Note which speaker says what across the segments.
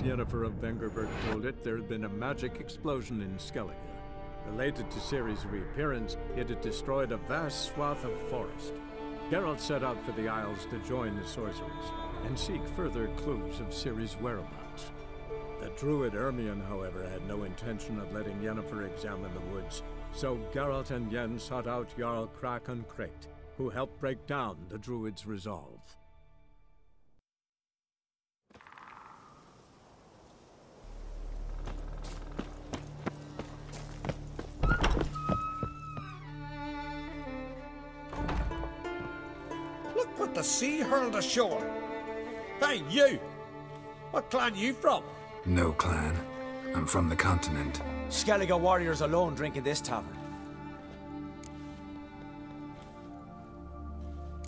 Speaker 1: Yennefer of Vengerberg told it, there had been a magic explosion in Skellige. Related to Ciri's reappearance, it had destroyed a vast swath of forest. Geralt set out for the Isles to join the sorcerers, and seek further clues of Ciri's whereabouts. The druid Ermion, however, had no intention of letting Yennefer examine the woods, so Geralt and Yen sought out Jarl Krakon Krayt, who helped break down the druid's resolve.
Speaker 2: Look what the sea hurled ashore! Hey, you! What clan you from?
Speaker 3: No clan. I'm from the continent.
Speaker 4: Skellige warriors alone drink in this tavern.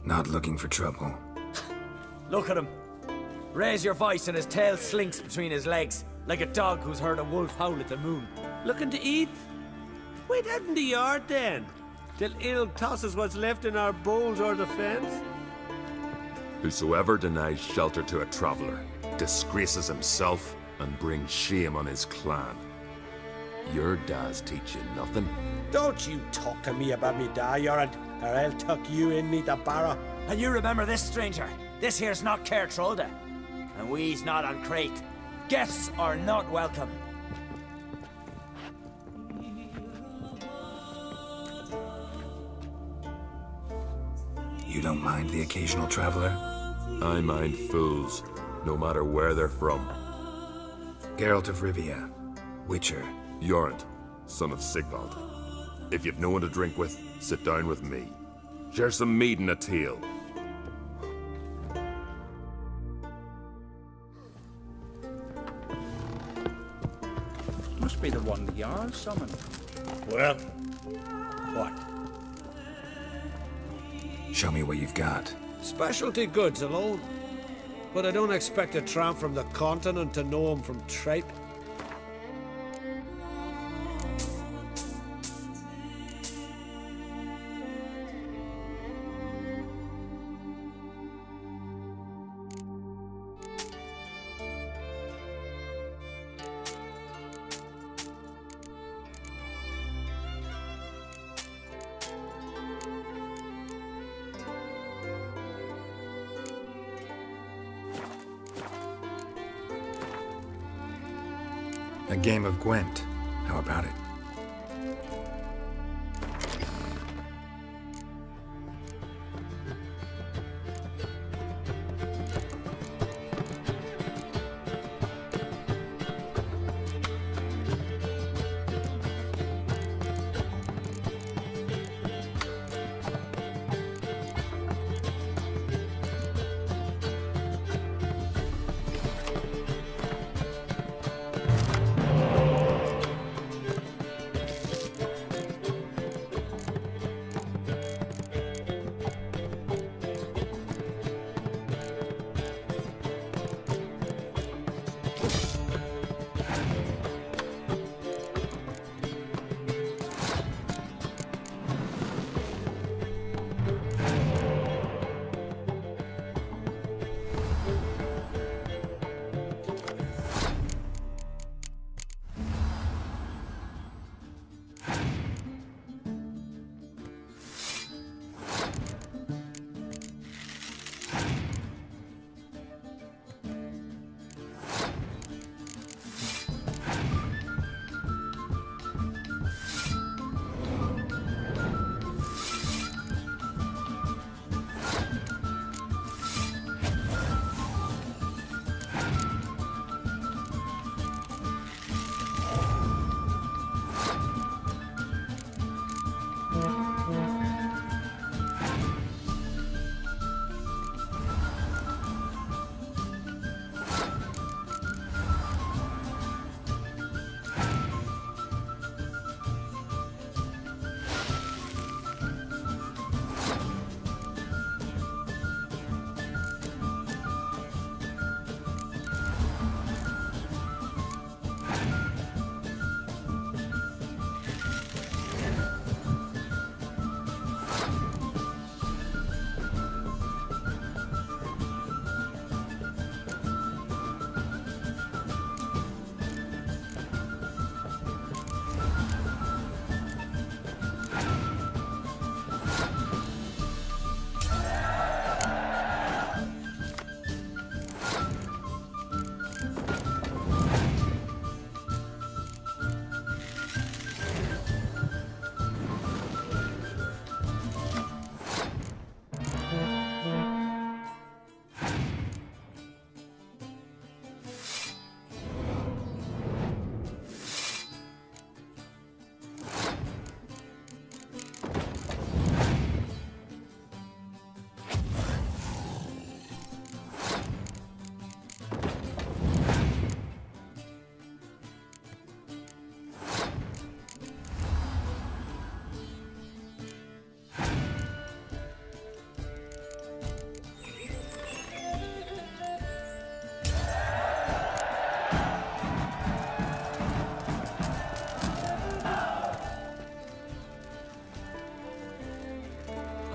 Speaker 3: Not looking for trouble.
Speaker 4: Look at him. Raise your voice and his tail slinks between his legs, like a dog who's heard a wolf howl at the moon.
Speaker 5: Looking to eat? Wait out in the yard then, till ill tosses what's left in our bowls or the fence.
Speaker 6: Whosoever denies shelter to a traveler disgraces himself and brings shame on his clan. Your dads teach you nothing?
Speaker 2: Don't you talk to me about me da, Yoran, or I'll tuck you in me the barra.
Speaker 4: And you remember this, stranger. This here's not Caer Trolda, and we's not on Crate. Guests are not welcome.
Speaker 3: You don't mind the occasional traveler?
Speaker 6: I mind fools, no matter where they're from.
Speaker 3: Geralt of Rivia, Witcher.
Speaker 6: Jorund, son of Sigvald. If you've no one to drink with, sit down with me. Share some mead and a tale.
Speaker 7: Must be the one the Jarl summoned.
Speaker 2: Well, what?
Speaker 3: Show me what you've got.
Speaker 2: Specialty goods alone. But I don't expect a tramp from the continent to know him from tripe.
Speaker 3: A game of Gwent. How about it?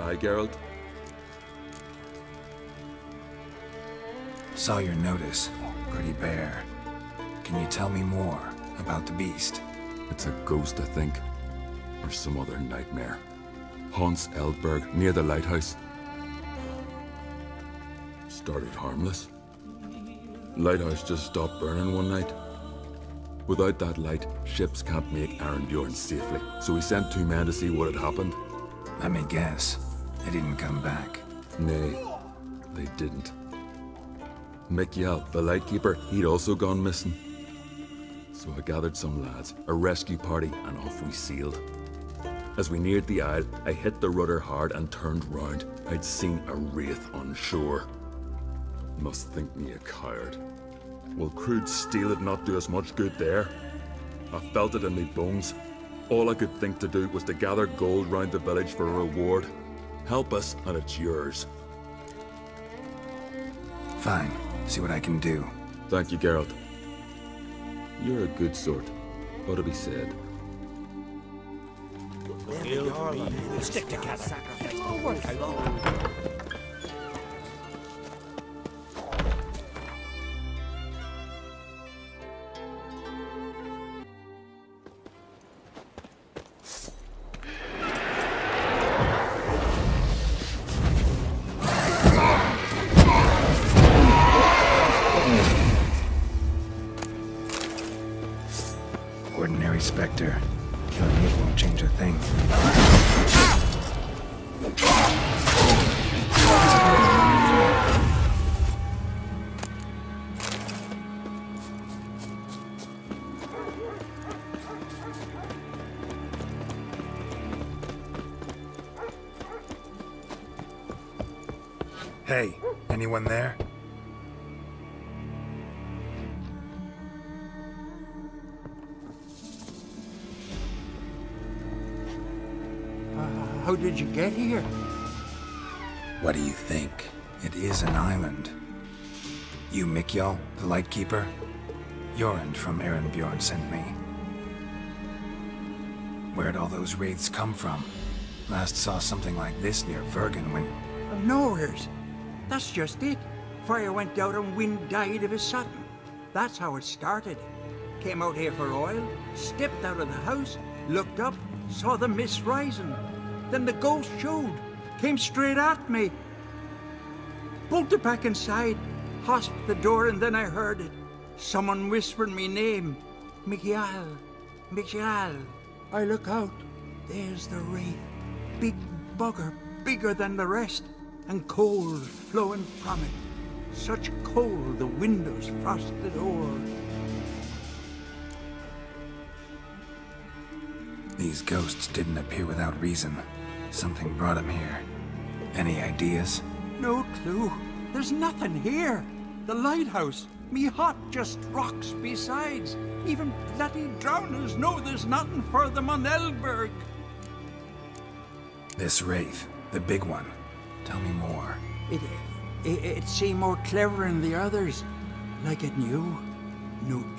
Speaker 6: Aye, Geralt?
Speaker 3: Saw your notice. Pretty bare. Can you tell me more about the beast?
Speaker 6: It's a ghost, I think. Or some other nightmare. Haunts Eldberg, near the lighthouse. Started harmless. Lighthouse just stopped burning one night. Without that light, ships can't make Arenbjorn safely. So we sent 2 men to see what had happened.
Speaker 3: Let me guess. They didn't come back.
Speaker 6: Nay, they didn't. Mikjal, the lightkeeper, he'd also gone missing. So I gathered some lads, a rescue party, and off we sailed. As we neared the isle, I hit the rudder hard and turned round. I'd seen a wraith on shore. Must think me a coward. Will crude steel had not do us much good there? I felt it in me bones. All I could think to do was to gather gold round the village for a reward. Help us, and it's yours.
Speaker 3: Fine. See what I can do.
Speaker 6: Thank you, Geralt. You're a good sort. Ought to be said.
Speaker 2: Stick together.
Speaker 3: Ordinary Spectre. Killing it won't change a thing. Hey, anyone there?
Speaker 8: How did you get here?
Speaker 3: What do you think? It is an island. You Mikjal, the Lightkeeper? Jorund from Arenbjorn sent me. Where'd all those wraiths come from? Last saw something like this near Vergen when...
Speaker 8: Nowheres. That's just it. Fire went out and wind died of a sudden. That's how it started. Came out here for oil, stepped out of the house, looked up, saw the mist rising. Then the ghost showed, came straight at me. Bolted back inside, hosped the door, and then I heard it. Someone whispering me name. Mikjal. Mikjal. I look out. There's the wraith. Big bugger, bigger than the rest, and cold flowing from it. Such cold the windows frosted o'er.
Speaker 3: These ghosts didn't appear without reason. Something brought them here. Any ideas?
Speaker 8: No clue. There's nothing here. The lighthouse, me hut just rocks besides. Even bloody drowners know there's nothing for them on Eldberg.
Speaker 3: This wraith, the big one. Tell me more.
Speaker 8: It seemed more clever than the others. Like it knew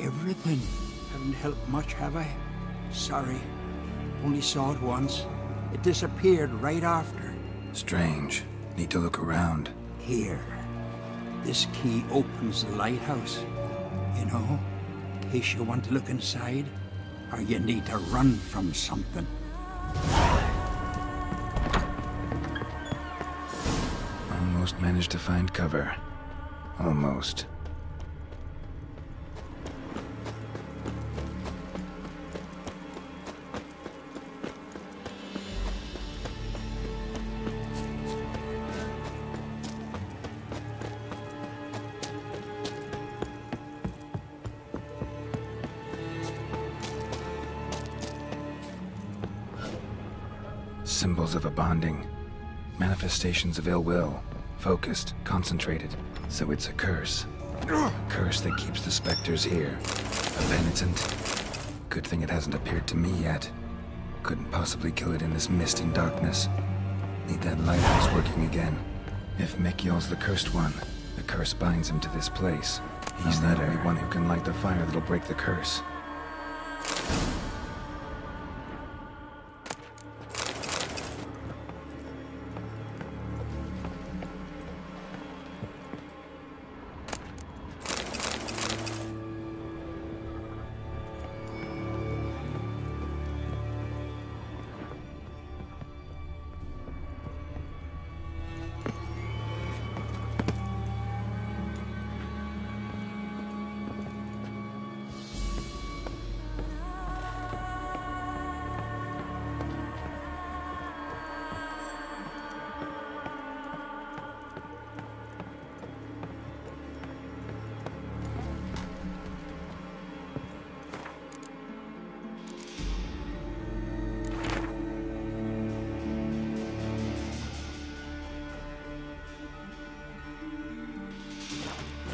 Speaker 8: everything. Haven't helped much, have I? Sorry. Only saw it once. It disappeared right after.
Speaker 3: Strange. Need to look around.
Speaker 8: Here. This key opens the lighthouse. You know, in case you want to look inside, or you need to run from something.
Speaker 3: Almost managed to find cover. Almost. Symbols of a bonding. Manifestations of ill will. Focused, concentrated. So it's a curse. A curse that keeps the specters here. A penitent. Good thing it hasn't appeared to me yet. Couldn't possibly kill it in this mist and darkness. Need that lighthouse working again. If Mikjal's the cursed one, the curse binds him to this place. He's the only one who can light the fire that'll break the curse.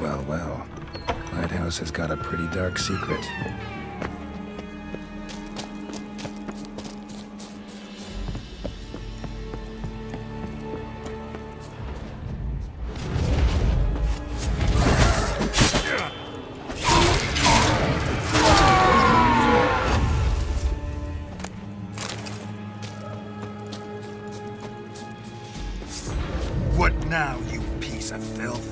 Speaker 3: Well, well. Lighthouse has got a pretty dark secret. What now, you piece of filth?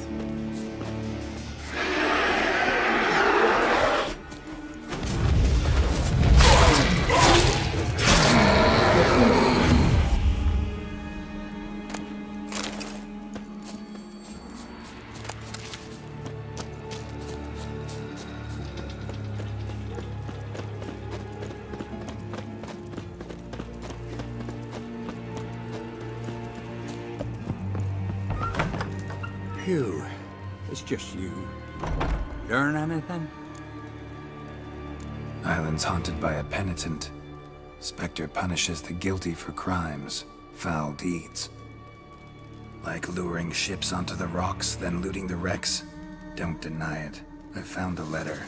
Speaker 8: Phew, it's just you. Learn anything?
Speaker 3: Island's haunted by a penitent. Spectre punishes the guilty for crimes, foul deeds. Like luring ships onto the rocks, then looting the wrecks. Don't deny it. I found the letter.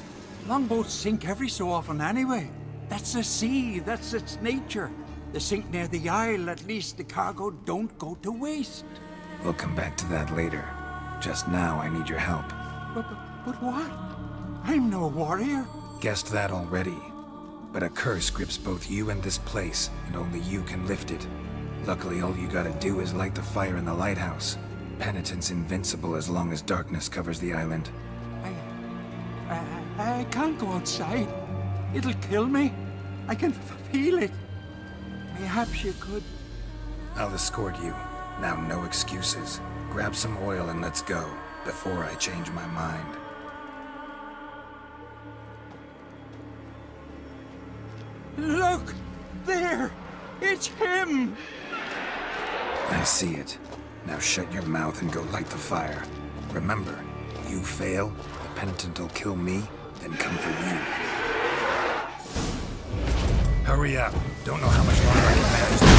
Speaker 8: Longboats sink every so often anyway. That's the sea, that's its nature. They sink near the isle, at least the cargo don't go to waste.
Speaker 3: We'll come back to that later. Just now, I need your help.
Speaker 8: But what? I'm no warrior.
Speaker 3: Guessed that already. But a curse grips both you and this place, and only you can lift it. Luckily, all you gotta do is light the fire in the lighthouse. Penitent's invincible as long as darkness covers the island.
Speaker 8: I can't go outside. It'll kill me. I can feel it. Perhaps you could...
Speaker 3: I'll escort you. Now, no excuses. Grab some oil and let's go, before I change my mind.
Speaker 8: Look! There! It's him!
Speaker 3: I see it. Now shut your mouth and go light the fire. Remember, you fail, the penitent will kill me, then come for you. Hurry up. Don't know how much longer I can manage this.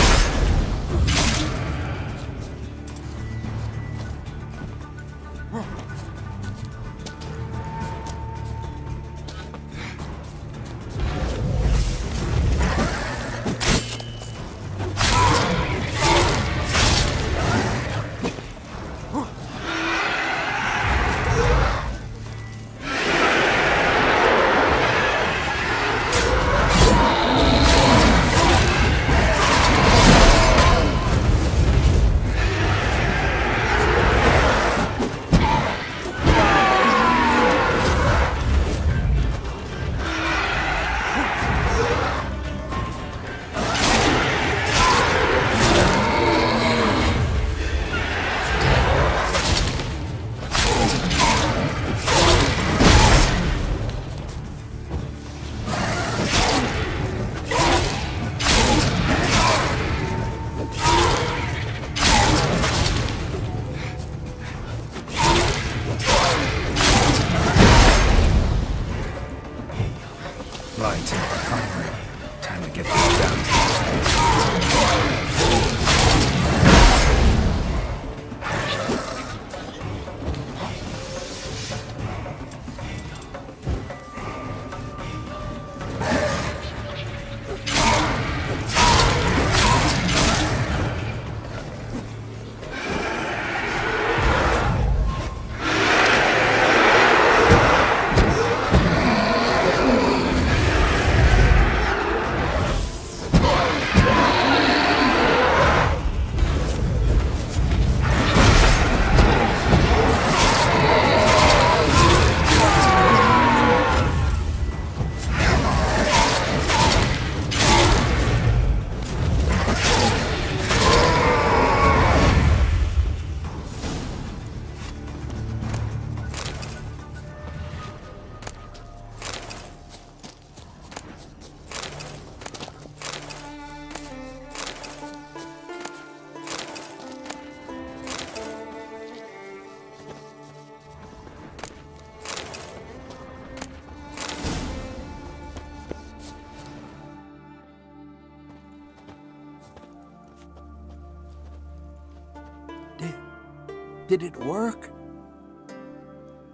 Speaker 8: Did it work?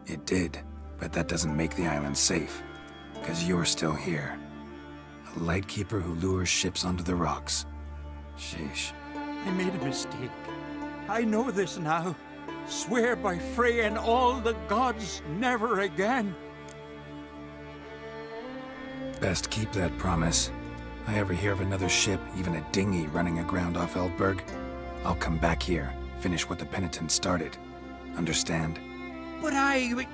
Speaker 3: It did, but that doesn't make the island safe. Because you're still here. A lightkeeper who lures ships onto the rocks. Sheesh.
Speaker 8: I made a mistake. I know this now. Swear by Freya and all the gods, never again.
Speaker 3: Best keep that promise. I ever hear of another ship, even a dinghy running aground off Eldberg, I'll come back here, finish what the penitent started. Understand?
Speaker 8: But I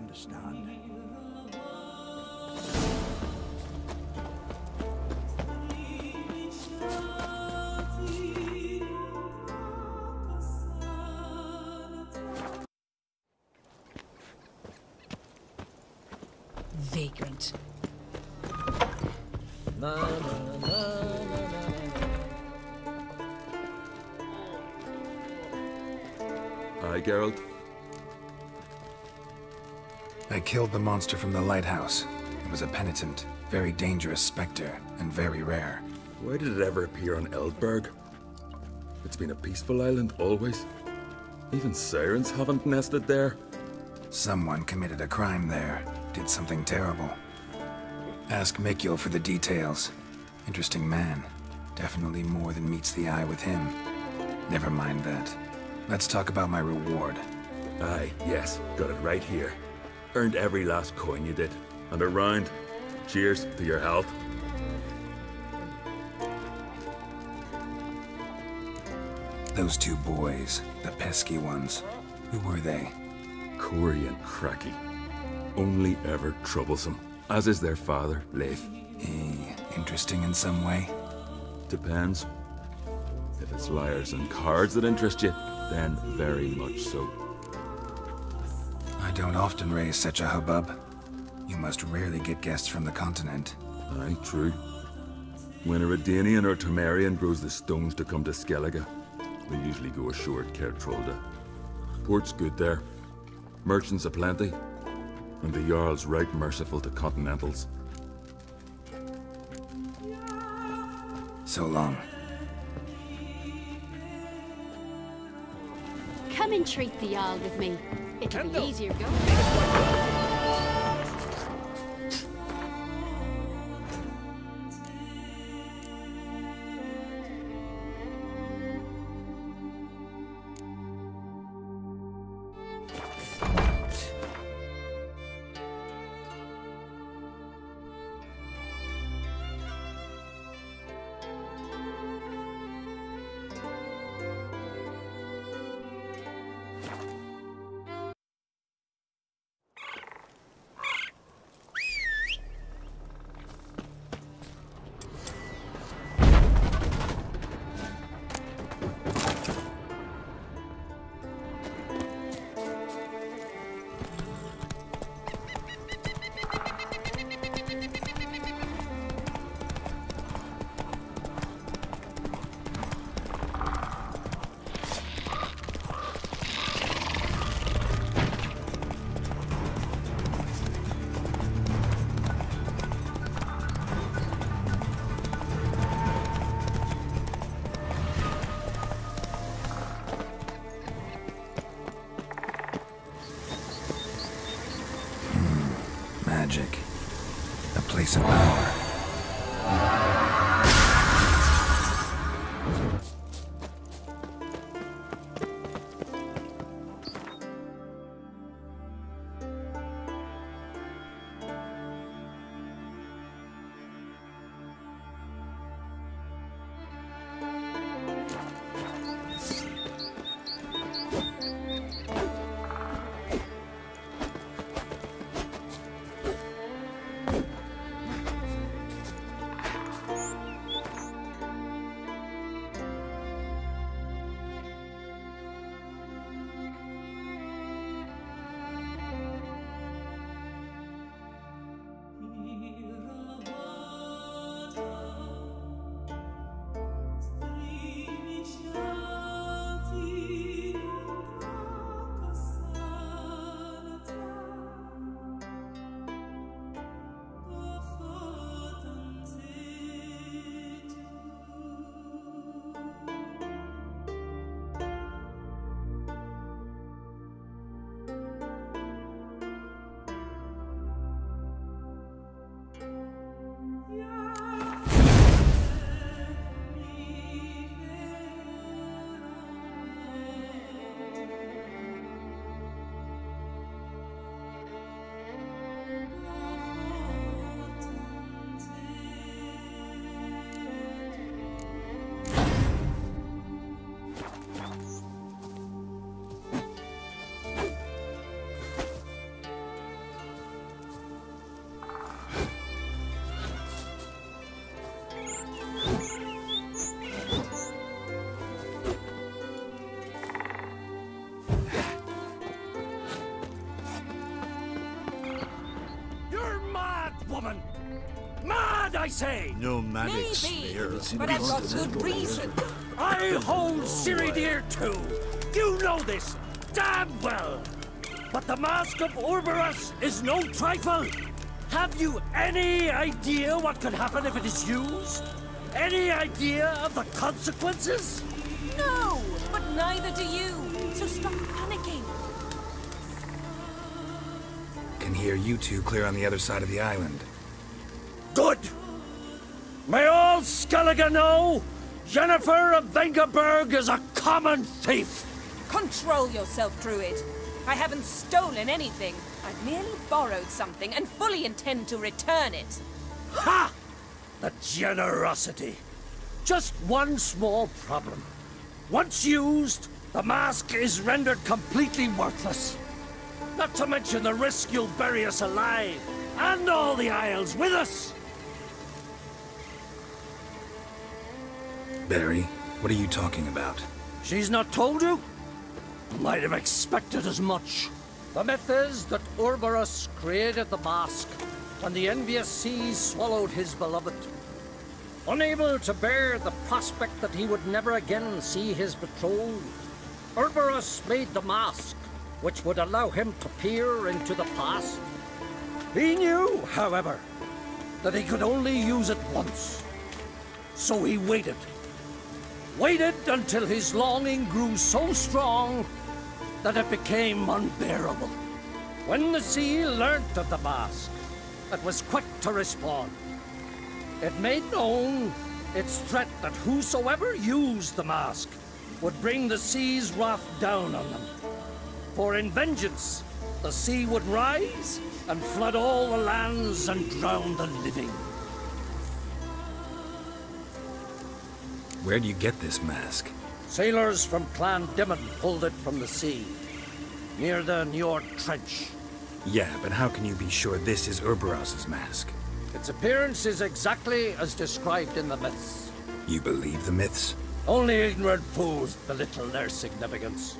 Speaker 8: understand.
Speaker 9: Vagrant.
Speaker 4: Na, na, na, na,
Speaker 6: Aye, Geralt.
Speaker 3: I killed the monster from the lighthouse. It was a penitent, very dangerous specter, and very rare.
Speaker 6: Why did it ever appear on Eldberg? It's been a peaceful island, always. Even sirens haven't nested there.
Speaker 3: Someone committed a crime there, did something terrible. Ask Mikkel for the details. Interesting man. Definitely more than meets the eye with him. Never mind that. Let's talk about my reward.
Speaker 6: Aye, yes, got it right here. Earned every last coin you did. And a round. Cheers to your health.
Speaker 3: Those two boys, the pesky ones, who were they?
Speaker 6: Ciri and Cracky. Only ever troublesome. As is their father, Leif.
Speaker 3: Interesting in some way?
Speaker 6: Depends. If it's liars and cards that interest you, then very much so.
Speaker 3: I don't often raise such a hubbub. You must rarely get guests from the continent.
Speaker 6: Aye, true. When a Redanian or Temerian grows the stones to come to Skellige, we usually go ashore at Kertrolda. Port's good there. Merchants aplenty. And the Jarl's right merciful to continentals.
Speaker 3: So long.
Speaker 10: Come and treat the Jarl with me. It'll be easier going.
Speaker 3: Magic. A place of power.
Speaker 5: I say?
Speaker 9: Nomadic
Speaker 11: Maybe,
Speaker 9: smear.
Speaker 11: but I've got good reason.
Speaker 5: I hold Ciri dear too. You know this damn well. But the Mask of Urberus is no trifle. Have you any idea what could happen if it is used? Any idea of the consequences?
Speaker 11: No, but neither do you. So stop panicking.
Speaker 3: Can hear you two clear on the other side of the island.
Speaker 5: Good. May all Skellige know Yennefer of Eldberg is a common thief.
Speaker 11: Control yourself, Druid. I haven't stolen anything. I've merely borrowed something and fully intend to return it.
Speaker 5: Ha! The generosity. Just one small problem. Once used, the mask is rendered completely worthless. Not to mention the risk you'll bury us alive, and all the Isles with us.
Speaker 3: Barry, what are you talking about?
Speaker 5: She's not told you? Might have expected as much. The myth is that Urberus created the mask when the envious seas swallowed his beloved. Unable to bear the prospect that he would never again see his betrothed, Urberus made the mask, which would allow him to peer into the past. He knew, however, that he could only use it once. So he waited. Waited until his longing grew so strong that it became unbearable. When the sea learnt of the mask, it was quick to respond. It made known its threat that whosoever used the mask would bring the sea's wrath down on them. For in vengeance, the sea would rise and flood all the lands and drown the living.
Speaker 3: Where'd you get this mask?
Speaker 5: Sailors from Clan Dimon pulled it from the sea, near the Njord Trench.
Speaker 3: Yeah, but how can you be sure this is Urberus's mask?
Speaker 5: Its appearance is exactly as described in the myths.
Speaker 3: You believe the myths?
Speaker 5: Only ignorant fools belittle their significance.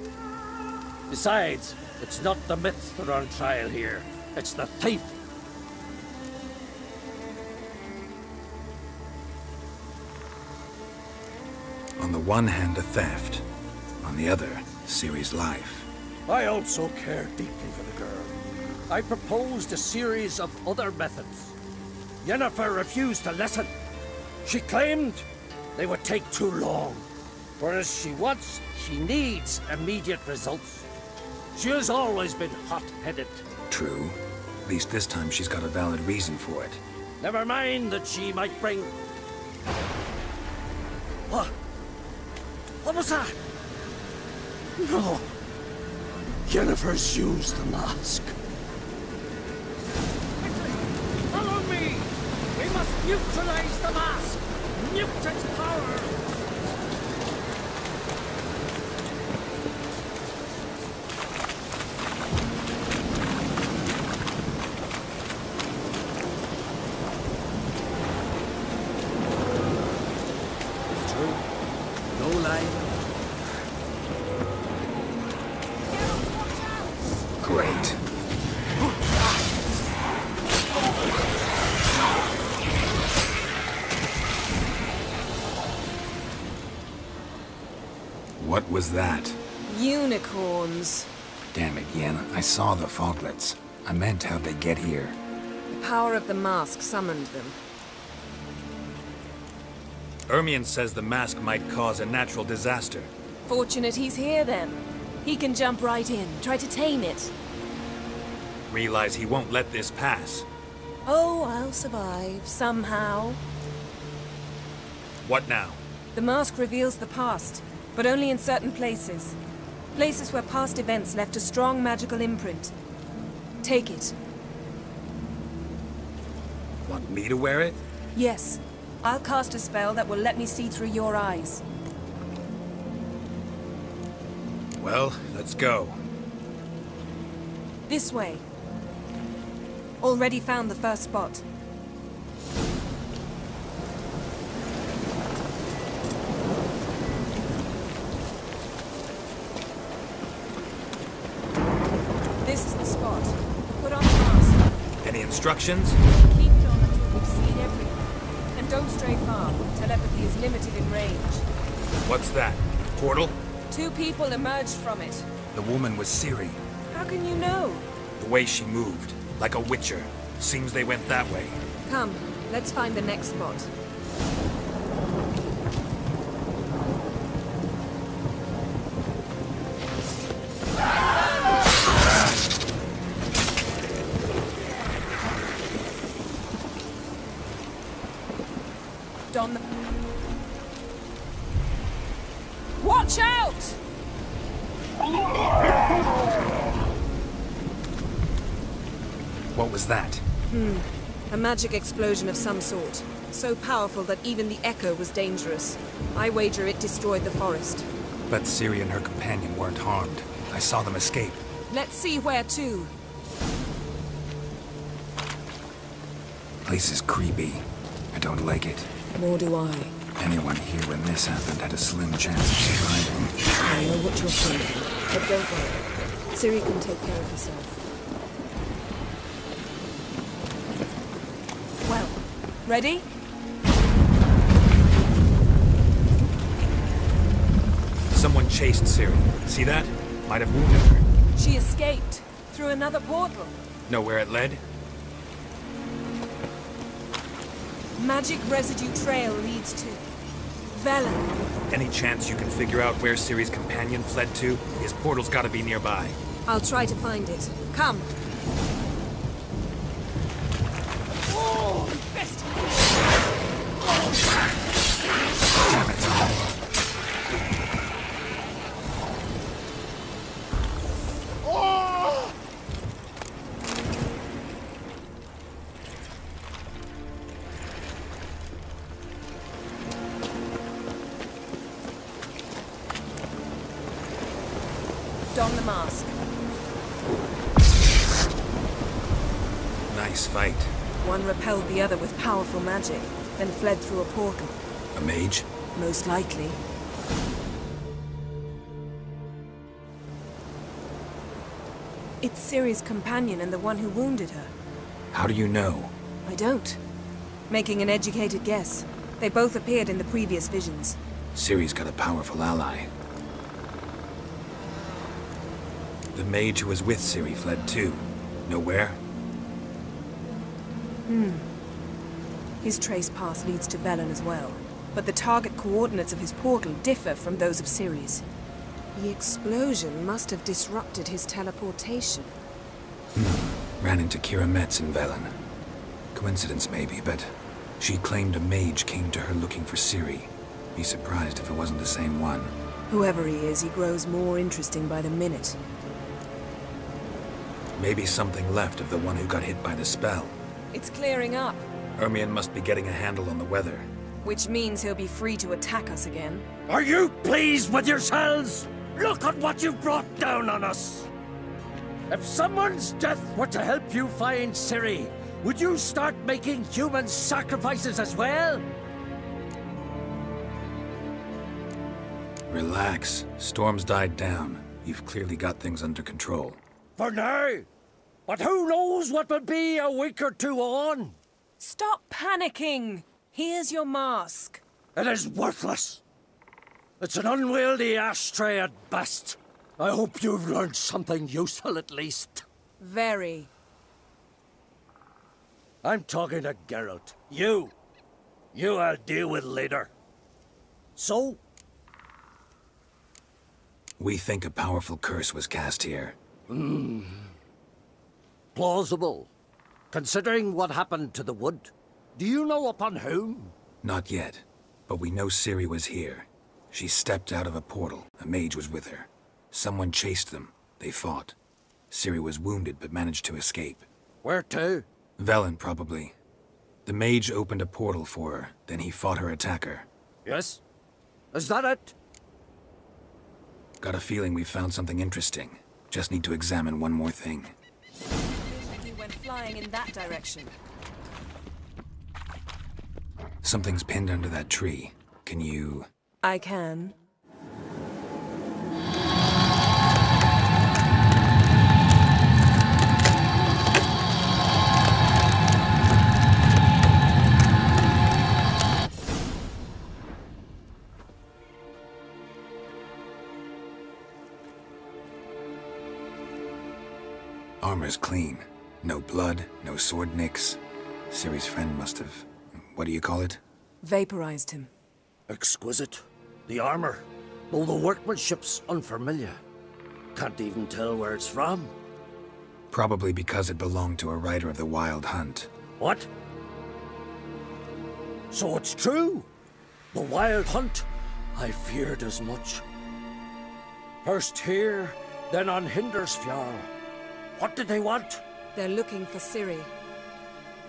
Speaker 5: Besides, it's not the myths that are on trial here. It's the thief.
Speaker 3: On the one hand, a theft. On the other, Ciri's life.
Speaker 5: I also care deeply for the girl. I proposed a series of other methods. Yennefer refused to listen. She claimed they would take too long. Whereas she needs immediate results. She has always been hot-headed.
Speaker 3: True. At least this time she's got a valid reason for it.
Speaker 5: Never mind that she might bring... What? What was that? No. Yennefer's used the mask. Follow me! We must neutralize the mask! Nuke its power!
Speaker 1: It's true. No lie.
Speaker 3: Great. What was that?
Speaker 11: Unicorns.
Speaker 3: Damn it, Yen. I saw the fauglets. I meant how'd they get here.
Speaker 11: The power of the mask summoned them.
Speaker 3: Ermion says the mask might cause a natural disaster.
Speaker 11: Fortunate he's here then. He can jump right in, try to tame it.
Speaker 3: Realize he won't let this pass.
Speaker 11: Oh, I'll survive, somehow.
Speaker 3: What now?
Speaker 11: The mask reveals the past, but only in certain places. Places where past events left a strong magical imprint. Take it.
Speaker 3: Want me to wear it?
Speaker 11: Yes. I'll cast a spell that will let me see through your eyes.
Speaker 3: Well, let's go.
Speaker 11: This way. Already found the first spot. This is the spot. Put on the mask.
Speaker 3: Any instructions?
Speaker 11: Keep it on until we've seen everything. Don't stray far. Telepathy is limited in range.
Speaker 3: What's that? Portal?
Speaker 11: 2 people emerged from it.
Speaker 3: The woman was Ciri.
Speaker 11: How can you know?
Speaker 3: The way she moved, like a witcher. Seems they went that way.
Speaker 11: Come, let's find the next spot. Don. Watch out!
Speaker 3: What was that?
Speaker 11: A magic explosion of some sort. So powerful that even the echo was dangerous. I wager it destroyed the forest.
Speaker 3: But Ciri and her companion weren't harmed. I saw them escape.
Speaker 11: Let's see where to.
Speaker 3: Place is creepy. I don't like it.
Speaker 11: Nor do I.
Speaker 3: Anyone here when this happened had a slim chance of surviving.
Speaker 11: I know what you're thinking, but don't worry. Ciri can take care of herself. Well, ready?
Speaker 3: Someone chased Ciri. See that? Might have wounded her.
Speaker 11: She escaped through another portal.
Speaker 3: Know where it led?
Speaker 11: Magic residue trail leads to Velen.
Speaker 3: Any chance you can figure out where Ciri's companion fled to? His portal's gotta be nearby.
Speaker 11: I'll try to find it. Come. Oh, best.
Speaker 3: Damn it.
Speaker 11: Don the mask.
Speaker 3: Nice fight.
Speaker 11: One repelled the other with powerful magic, then fled through a portal.
Speaker 3: A mage?
Speaker 11: Most likely. It's Ciri's companion and the one who wounded her.
Speaker 3: How do you know?
Speaker 11: I don't. Making an educated guess. They both appeared in the previous visions.
Speaker 3: Ciri's got a powerful ally. The mage who was with Ciri fled too. Know where?
Speaker 11: His trace path leads to Velen as well. But the target coordinates of his portal differ from those of Ciri's. The explosion must have disrupted his teleportation.
Speaker 3: Ran into Kira Metz in Velen. Coincidence maybe, but she claimed a mage came to her looking for Ciri. Be surprised if it wasn't the same one.
Speaker 11: Whoever he is, he grows more interesting by the minute.
Speaker 3: Maybe something left of the one who got hit by the spell.
Speaker 11: It's clearing up.
Speaker 3: Ermion must be getting a handle on the weather.
Speaker 11: Which means he'll be free to attack us again.
Speaker 5: Are you pleased with yourselves? Look at what you've brought down on us! If someone's death were to help you find Ciri, would you start making human sacrifices as well?
Speaker 3: Relax. Storm's died down. You've clearly got things under control.
Speaker 5: For now. But who knows what will be a week or two on?
Speaker 11: Stop panicking! Here's your mask.
Speaker 5: It is worthless. It's an unwieldy ashtray at best. I hope you've learned something useful at least.
Speaker 11: Very.
Speaker 5: I'm talking to Geralt. You I'll deal with later. So?
Speaker 3: We think a powerful curse was cast here.
Speaker 5: Plausible. Considering what happened to the wood. Do you know upon whom?
Speaker 3: Not yet, but we know Ciri was here. She stepped out of a portal. A mage was with her. Someone chased them. They fought. Ciri was wounded but managed to escape.
Speaker 5: Where to?
Speaker 3: Velen, probably. The mage opened a portal for her, then he fought her attacker.
Speaker 5: Yes? Is that it?
Speaker 3: Got a feeling we found something interesting. Just need to examine one more thing.
Speaker 11: You went flying in that direction.
Speaker 3: Something's pinned under that tree. Can you...
Speaker 11: I can.
Speaker 3: Armor's clean. No blood, no sword nicks. Ciri's friend must have... what do you call it?
Speaker 5: Vaporized him. Exquisite. The armor, though the workmanship's unfamiliar. Can't even tell where it's from.
Speaker 3: Probably because it belonged to a rider of the Wild Hunt.
Speaker 5: What? So it's true? The Wild Hunt? I feared as much. First here, then on Hindersfjall. What did they want?
Speaker 11: They're looking for Ciri.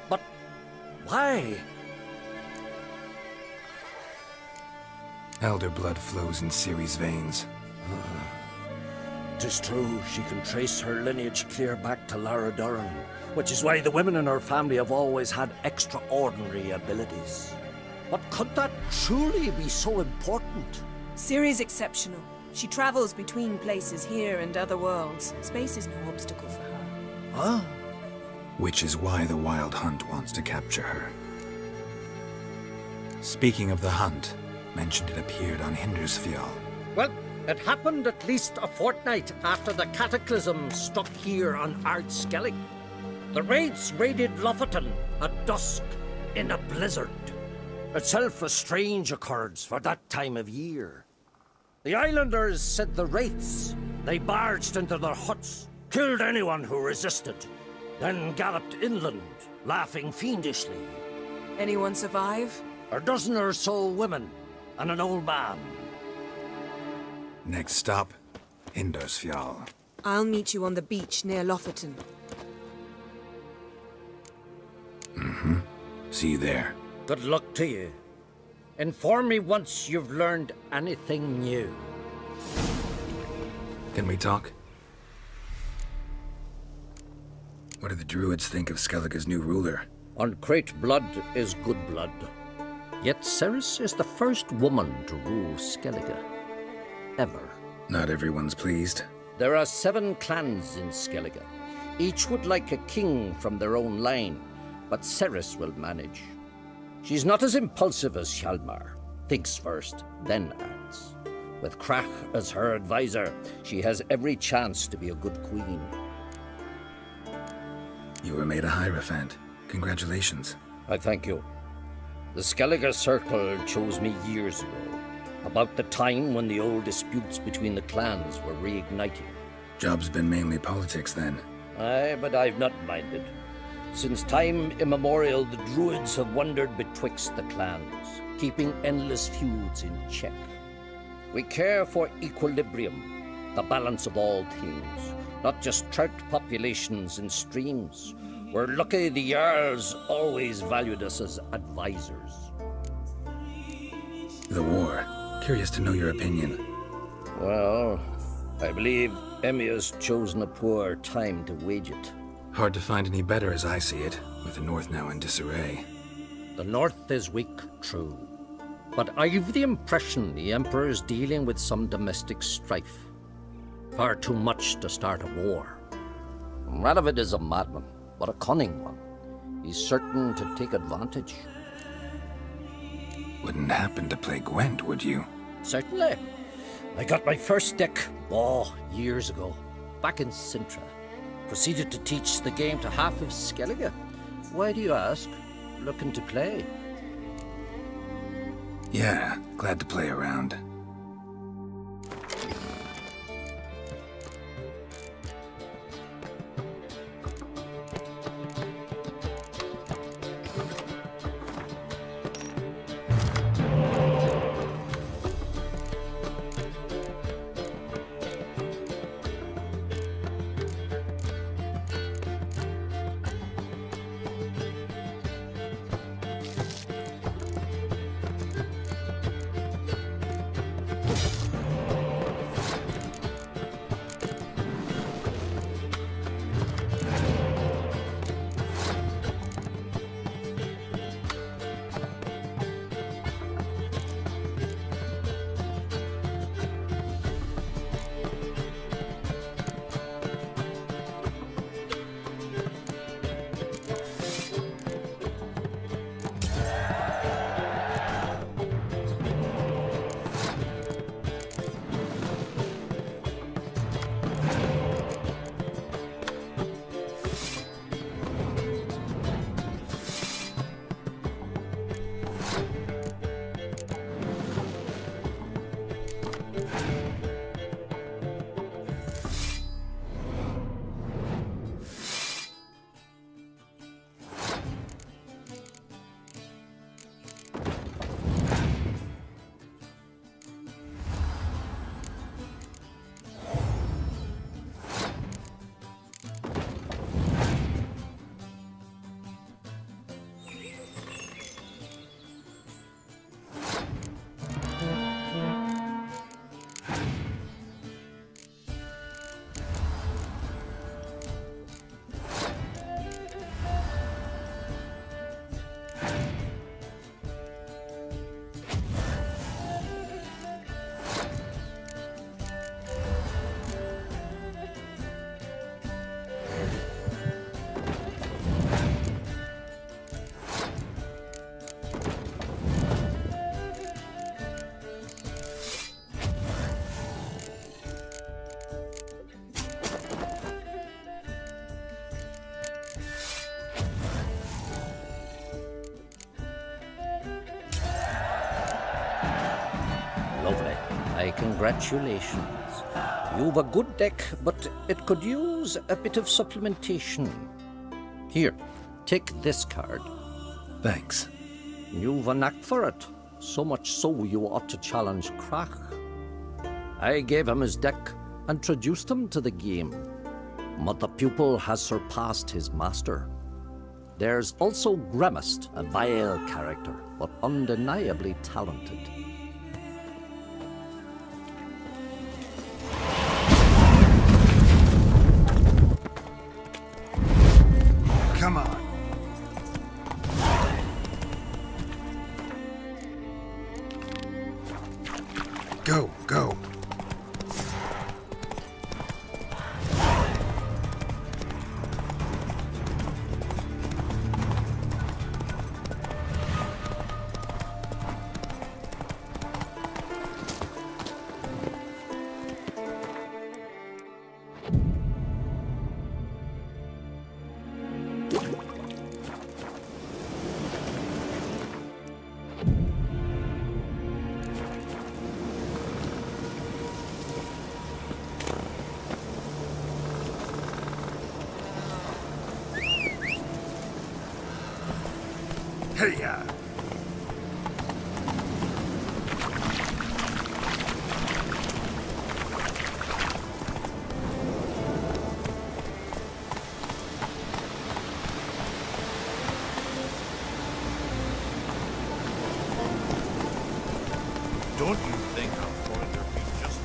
Speaker 5: But why?
Speaker 3: Elder blood flows in Ciri's veins.
Speaker 5: 'Tis true, she can trace her lineage clear back to Lara Duran, which is why the women in her family have always had extraordinary abilities. But could that truly be so important?
Speaker 11: Ciri's exceptional. She travels between places here and other worlds. Space is no obstacle for her.
Speaker 5: Huh?
Speaker 3: Which is why the Wild Hunt wants to capture her. Speaking of the hunt, mentioned it appeared on Hindersfjall.
Speaker 5: Well, it happened at least a fortnight after the cataclysm struck here on Skellige. The raids raided Lofoten at dusk in a blizzard. Itself a strange occurrence for that time of year. The islanders said the wraiths. They barged into their huts, killed anyone who resisted, then galloped inland, laughing fiendishly.
Speaker 11: Anyone survive?
Speaker 5: A dozen or so women and an old man.
Speaker 3: Next stop, Hindersfjall.
Speaker 11: I'll meet you on the beach near Lofoten.
Speaker 3: Mm-hmm. See you there.
Speaker 5: Good luck to you. Inform me once you've learned anything new.
Speaker 3: Can we talk? What do the druids think of Skellige's new ruler?
Speaker 5: Uncrate blood is good blood. Yet Ceres is the first woman to rule Skellige. Ever.
Speaker 3: Not everyone's pleased.
Speaker 5: There are 7 clans in Skellige. Each would like a king from their own line, but Ceres will manage. She's not as impulsive as Hjalmar. Thinks first, then acts. With Krach as her advisor, she has every chance to be a good queen.
Speaker 3: You were made a Hierophant. Congratulations.
Speaker 5: I thank you. The Skellige Circle chose me years ago, about the time when the old disputes between the clans were reigniting.
Speaker 3: Job's been mainly politics then.
Speaker 5: Aye, but I've not minded. Since time immemorial, the druids have wandered betwixt the clans, keeping endless feuds in check. We care for equilibrium, the balance of all things, not just trout populations and streams. We're lucky the Jarls always valued us as advisors.
Speaker 3: The war. Curious to know your opinion.
Speaker 5: Well, I believe Emmia's chosen a poor time to wage it.
Speaker 3: Hard to find any better as I see it, with the North now in disarray.
Speaker 5: The North is weak, true. But I've the impression the Emperor's dealing with some domestic strife. Far too much to start a war. Radovid is a madman, but a cunning one. He's certain to take advantage.
Speaker 3: Wouldn't happen to play Gwent, would you?
Speaker 5: Certainly. I got my first deck, years ago, back in Sintra. Proceeded to teach the game to half of Skellige. Why do you ask? Looking to play?
Speaker 3: Yeah, glad to play around.
Speaker 5: My congratulations. You've a good deck, but it could use a bit of supplementation. Here, take this card.
Speaker 3: Thanks.
Speaker 5: You've a knack for it. So much so you ought to challenge Krach. I gave him his deck, introduced him to the game. But the pupil has surpassed his master. There's also Grimaced, a vile character, but undeniably talented.
Speaker 3: Come on. Go, go. Hey-ya!
Speaker 9: Don't you think I'm going to be just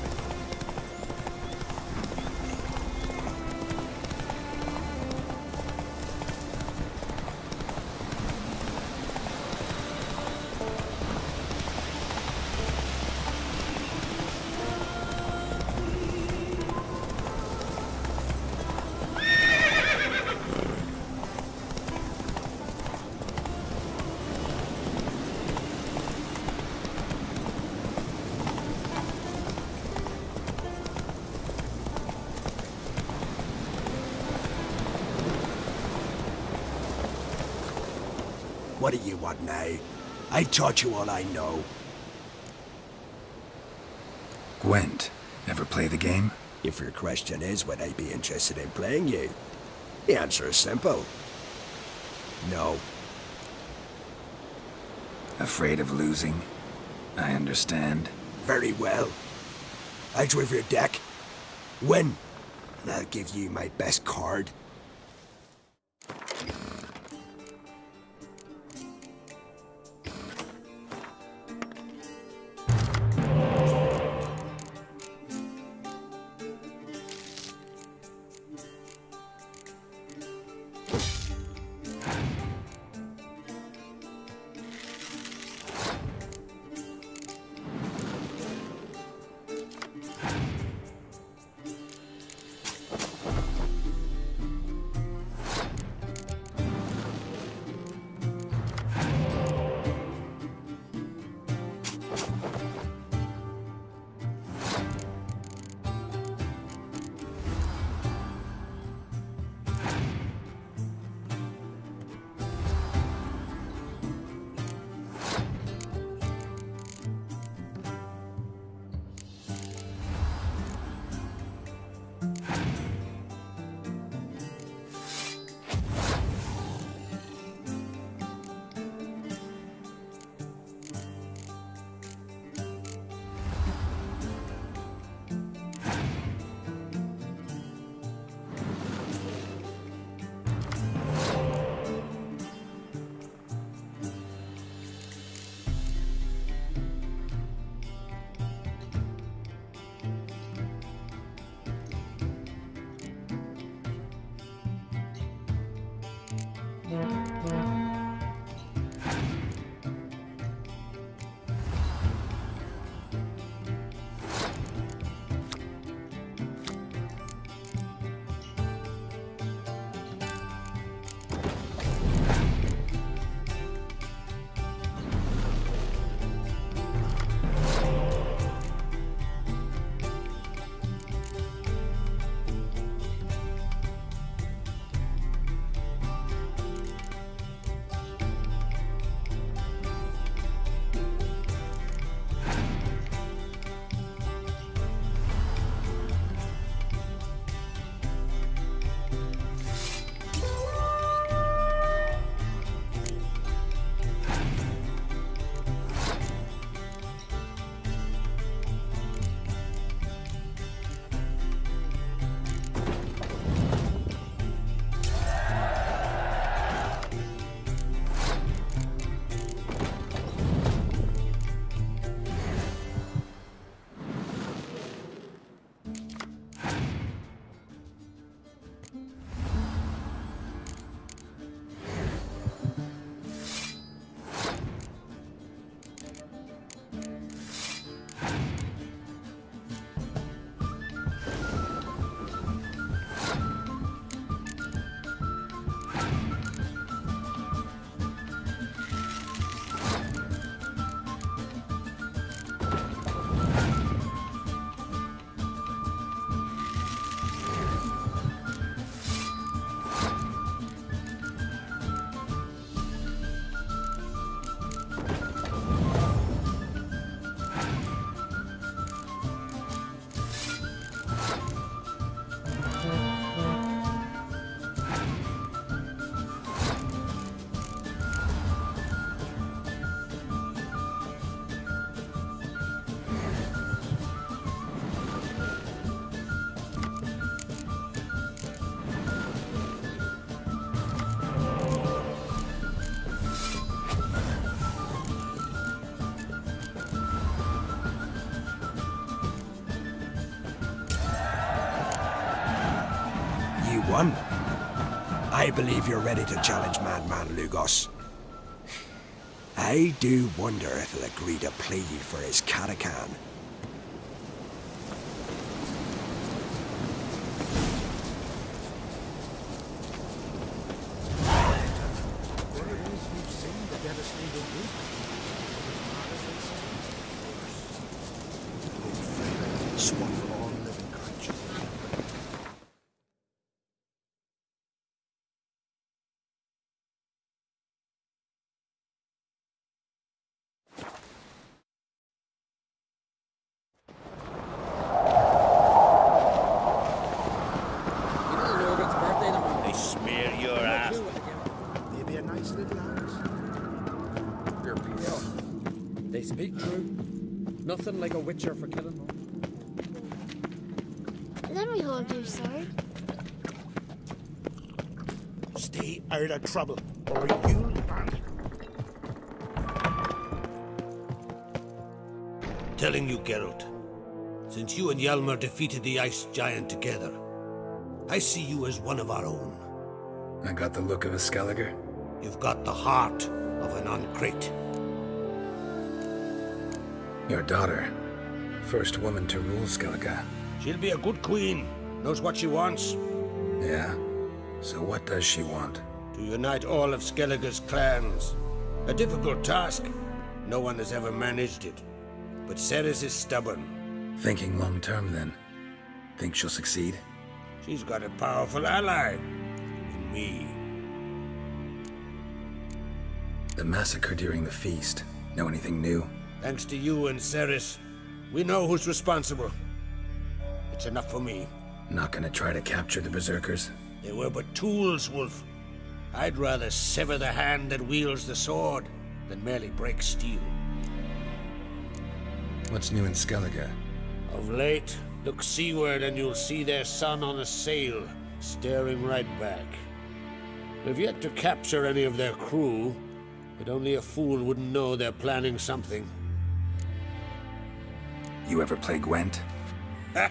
Speaker 12: What do you want now? I've taught you all I know.
Speaker 3: Gwent. Ever play the game?
Speaker 12: If your question is, would I be interested in playing you? The answer is simple. No.
Speaker 3: Afraid of losing? I understand.
Speaker 12: Very well. I'll draw your deck. Win. And I'll give you my best card. one. I believe you're ready to challenge Madman Lugos. I do wonder if he'll agree to play you for his cataclysm.
Speaker 2: They speak true. Nothing like a witcher for killing them.
Speaker 10: Let me hold your sword.
Speaker 9: Stay out of trouble, or you'll answer.
Speaker 2: Telling you, Geralt, since you and Hjalmar defeated the Ice Giant together, I see you as one of our own.
Speaker 3: I got the look of a Skellige.
Speaker 2: You've got the heart of an Uncrate.
Speaker 3: Your daughter, first woman to rule Skellige.
Speaker 2: She'll be a good queen, knows what she wants.
Speaker 3: Yeah? So what does she want?
Speaker 2: To unite all of Skellige's clans. A difficult task. No one has ever managed it. But Ceres is stubborn.
Speaker 3: Thinking long term, then. Think she'll succeed?
Speaker 2: She's got a powerful ally. In me.
Speaker 3: The massacre during the feast. Know anything new?
Speaker 2: Thanks to you and Ceres, we know who's responsible. It's enough for me.
Speaker 3: Not gonna try to capture the Berserkers?
Speaker 2: They were but tools, Wolf. I'd rather sever the hand that wields the sword than merely break steel.
Speaker 3: What's new in Skellige?
Speaker 2: Of late, look seaward and you'll see their sun on a sail, staring right back. We've yet to capture any of their crew, but only a fool wouldn't know they're planning something.
Speaker 3: You ever play Gwent?
Speaker 2: Ha!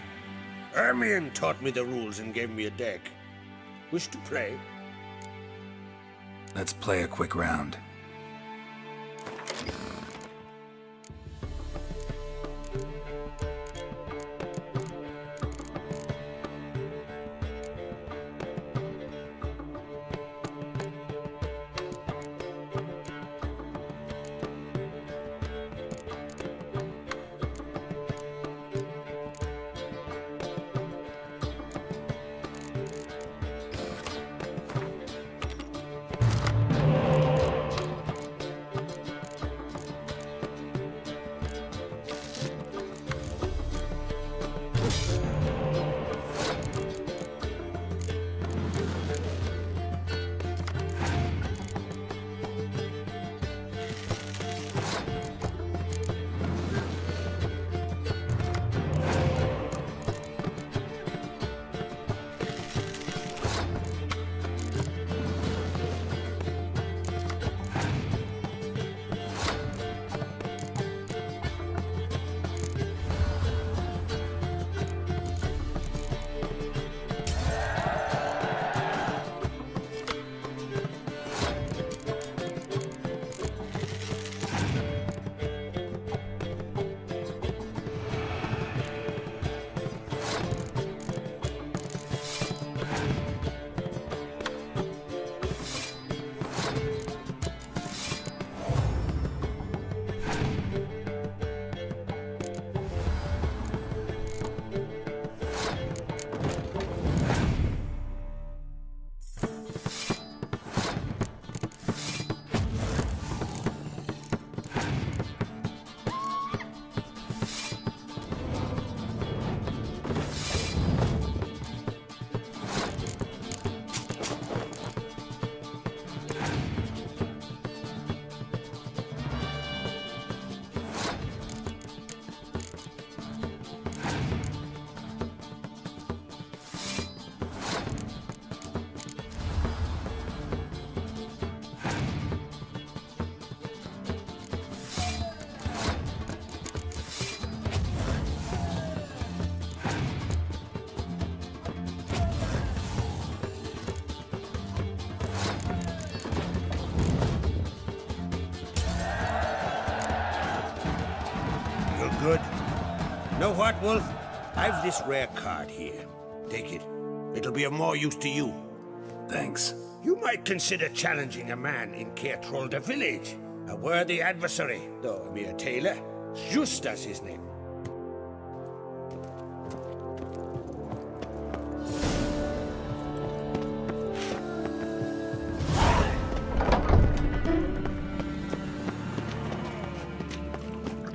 Speaker 2: Ermion taught me the rules and gave me a deck. Wish to play?
Speaker 3: Let's play a quick round.
Speaker 2: Good. Know what, Wolf? I've this rare card here. Take it. It'll be of more use to you.
Speaker 3: Thanks.
Speaker 2: You might consider challenging a man in Caertrolda village. A worthy adversary, though a mere tailor. Just as his name.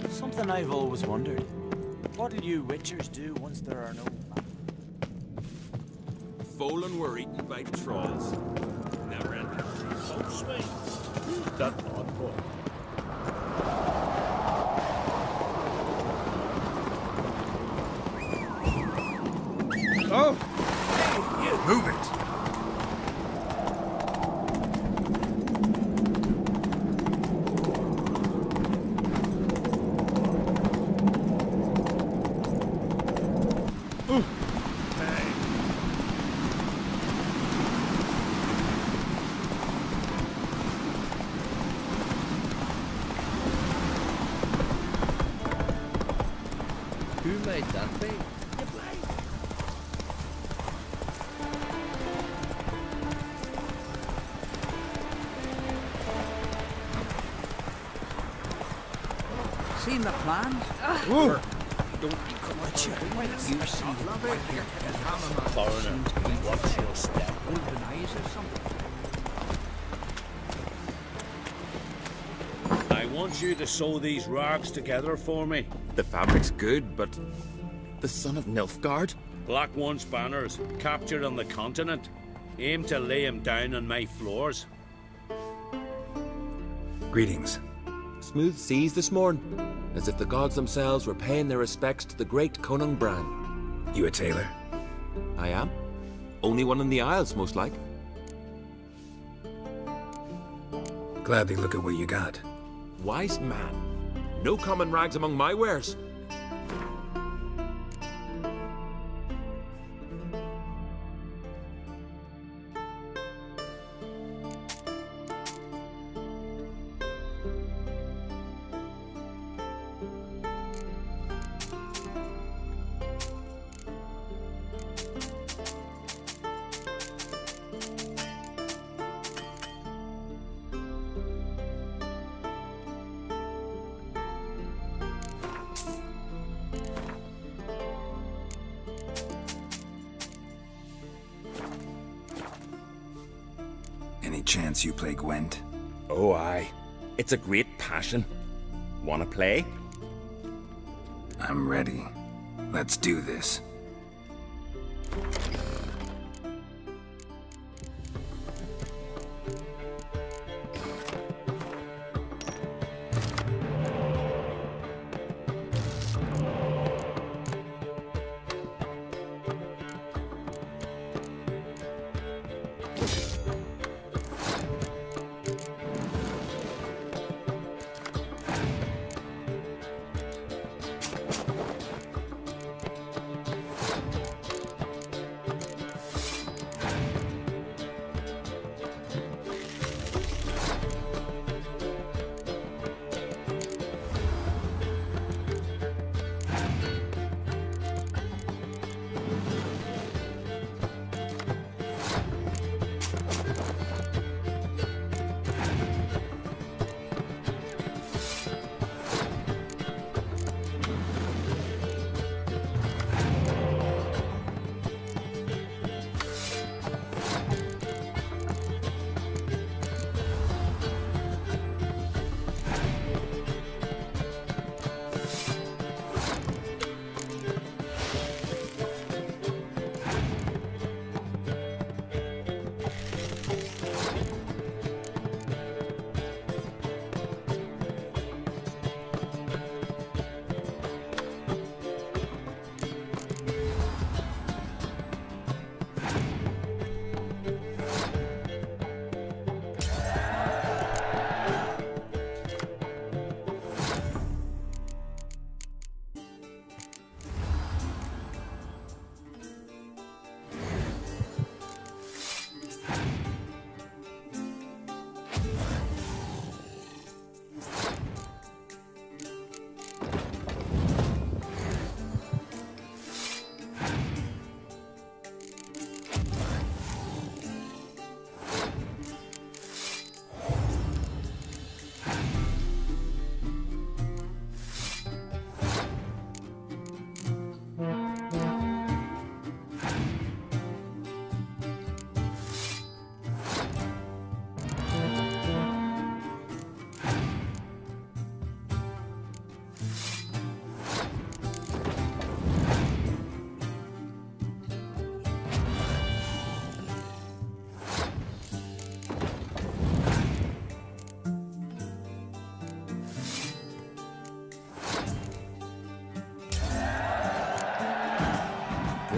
Speaker 4: Something I've always wondered. What'll you witchers do once there are no...
Speaker 6: Folan were eaten by trolls. Never ended.
Speaker 9: Some swings. Who's that odd boy?
Speaker 3: Oh! Move it!
Speaker 5: Who made that thing?
Speaker 8: Seen the plans?
Speaker 3: Ooh.
Speaker 9: Don't come at you.
Speaker 8: You see
Speaker 9: Foreigner, watch your step.
Speaker 8: golden eyes or something.
Speaker 2: I want you to sew these rags together for me.
Speaker 13: The fabric's good, but... the son of Nilfgaard?
Speaker 2: Black One's banners, captured on the continent. Aim to lay him down on my floors.
Speaker 3: Greetings.
Speaker 13: Smooth seas this morn, as if the gods themselves were paying their respects to the great Conung Bran.
Speaker 3: You a tailor?
Speaker 13: I am. Only one in the Isles, most like.
Speaker 3: Gladly look at what you got.
Speaker 13: Wise man. No common rags among my wares.
Speaker 3: Any chance you play Gwent?
Speaker 13: Oh, aye. It's a great passion. Wanna play?
Speaker 3: I'm ready. Let's do this.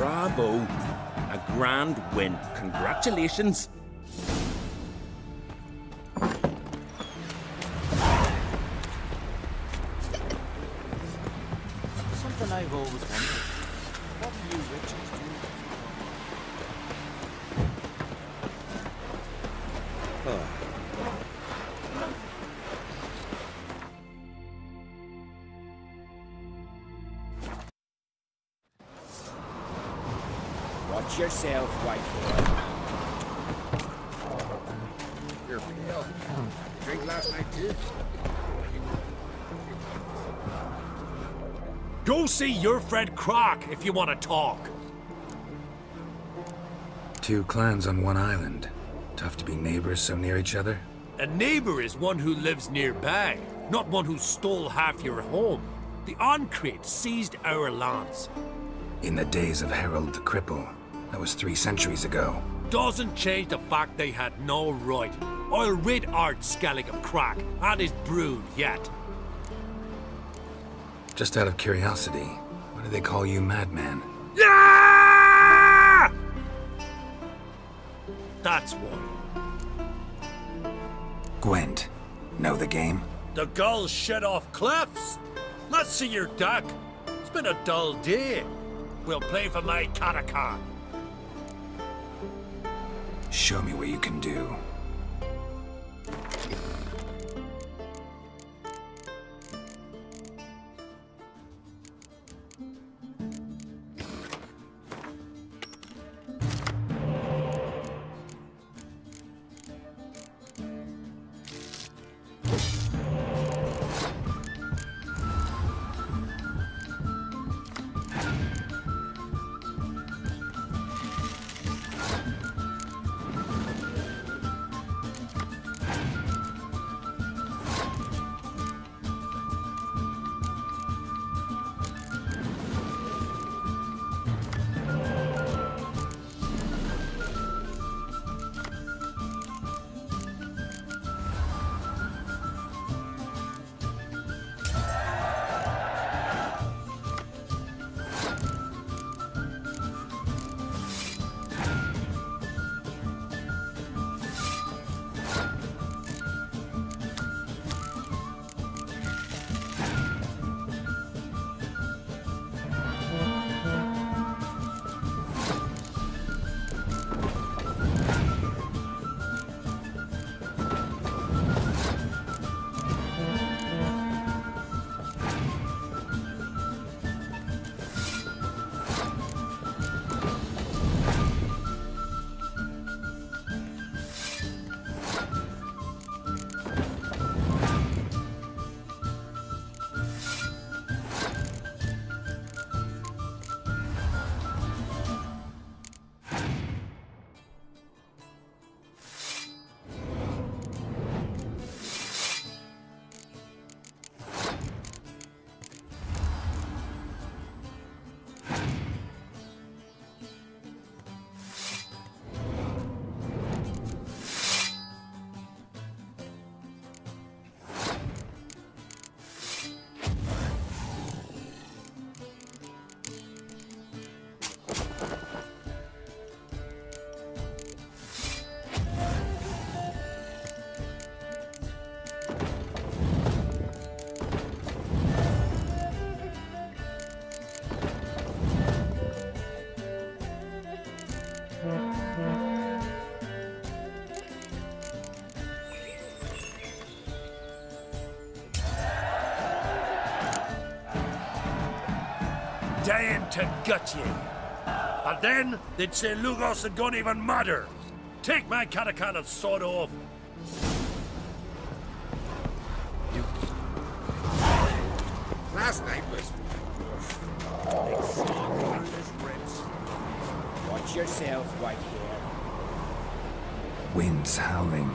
Speaker 14: Bravo! A grand win. Congratulations!
Speaker 7: Something I've always wondered. What do you witches do?
Speaker 15: Watch yourself, white boy.
Speaker 9: You're pale. Drink last night too?
Speaker 16: Go see your friend Croc if you want to talk.
Speaker 3: 2 clans on one island. Tough to be neighbors so near each other.
Speaker 16: A neighbor is one who lives nearby, not one who stole half your home. The Oncrate seized our lands.
Speaker 3: In the days of Harold the Cripple. That was 3 centuries ago.
Speaker 16: Doesn't change the fact they had no right. I'll rid Art Skellige of Crack and his brood yet.
Speaker 3: Just out of curiosity, why do they call you Madman?
Speaker 16: Yeah! That's why.
Speaker 3: Gwent. Know the game?
Speaker 16: The gulls shed off cliffs. Let's see your deck. It's been a dull day. We'll play for my cataclysm.
Speaker 3: Show me what you can do.
Speaker 16: Dying to gut you. And then they'd say Lugos and don't even matter. Take my cataclysm and sod off.
Speaker 9: Last night was...
Speaker 15: Watch yourself, white boy.
Speaker 3: Winds howling.